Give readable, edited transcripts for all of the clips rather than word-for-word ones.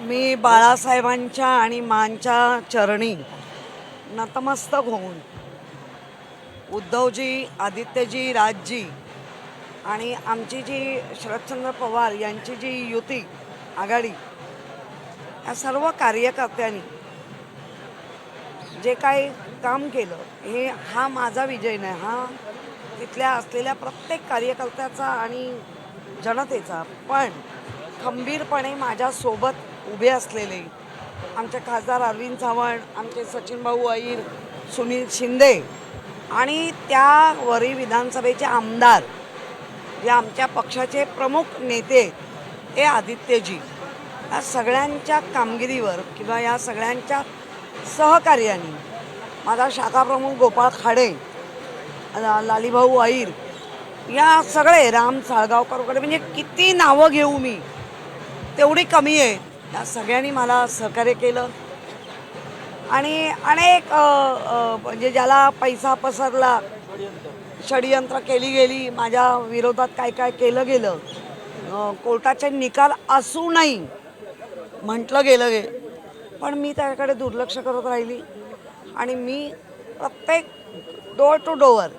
मी बाळासाहेबांच्या आणि मांच्या चरणी नतमस्तक होऊन उद्धवजी, आदित्यजी, राजजी आणि आमची जी शरदचंद्र पवार यांची जी युती आघाडी, या सर्व कार्यकर्त्यांनी जे काही काम केलं हा माझा विजय नाही, हा तिथल्या असलेल्या प्रत्येक कार्यकर्त्याचा आणि जनतेचा. पण खंबीरपणे माझ्यासोबत उभे असलेले आमचे खासदार अरविंद चव्हाण, आमचे सचिन भाऊ अहिर, सुनील शिंदे आणि त्यावरी विधानसभेचे आमदार, जे आमच्या पक्षाचे प्रमुख नेते हे आदित्यजी, या सगळ्यांच्या कामगिरीवर किंवा या सगळ्यांच्या सहकार्याने माझा शाखाप्रमुख गोपाळ खाडे, लालीभाऊ अहिर, या सगळे राम साळगावकर वगैरे, म्हणजे किती नावं घेऊ मी तेवढी कमी आहे. या सगळ्यांनी मला सहकार्य केलं आणि अनेक म्हणजे ज्याला पैसा पसरला, षडयंत्र केली गेली, माझ्या विरोधात काय काय केलं गेलं, कोर्टाचे निकाल असूनही म्हटलं गेलं पण मी त्याकडे दुर्लक्ष करत राहिली. आणि मी प्रत्येक डोअर टू डोअर,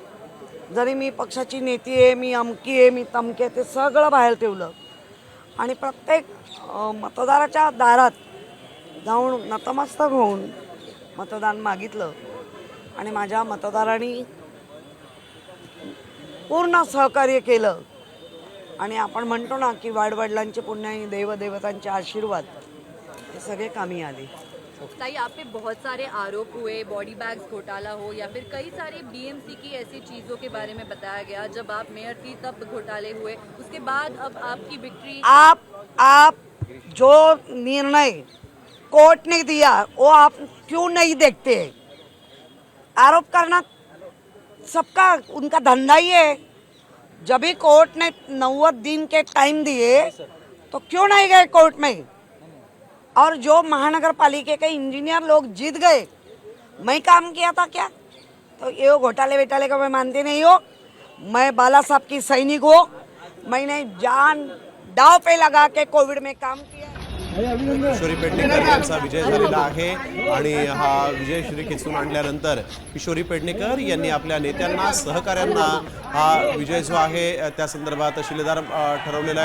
जरी मी पक्षाची नेती आहे, मी अमकी आहे, मी तमकी आहे, ते सगळं बाहेर ठेवलं आणि प्रत्येक मतदाराच्या दारात जाऊन नतमस्तक होऊन मतदान मागितलं. आणि माझ्या मतदारांनी पूर्ण सहकार्य केलं. आणि आपण म्हणतो ना की वाडवडिलांचे पुण्य आणि देवदेवतांचे आशीर्वाद हे सगळे कामी आले. ताई, आप पे बहुत सारे आरोप हुए, बॉडी बैग्स घोटाला हो या फिर कई सारे बीएमसी की ऐसी चीज़ों के बारे में बताया गया. जब आप मेयर थी तब घोटाले हुए, उसके बाद अब आपकी विक्ट्री. आप जो निर्णय कोर्ट ने दिया वो आप क्यों नहीं देखते? आरोप करना सबका उनका धंधा ही है. जब भी कोर्ट ने 90 दिन के टाइम दिए तो क्यों नहीं गए कोर्ट में? और जो महानगर पालिका के इंजीनियर लोग जीत गए, मैं काम किया था क्या? तो ये घोटाले वेटाले का मैं मानती नहीं हो. मैं बाला साहब की सैनिक हो. मैंने जान दाव पे लगा के कोविड में काम किया. किशोरी पेडणेकर यांचा विजय झालेला आहे आणि हा विजय श्री खेचून आणल्यानंतर किशोरी पेडणेकर यांनी आपल्या नेत्यांना, सहकाऱ्यांना हा विजय जो आहे त्या संदर्भात शिलेदार ठरवलेला आहे.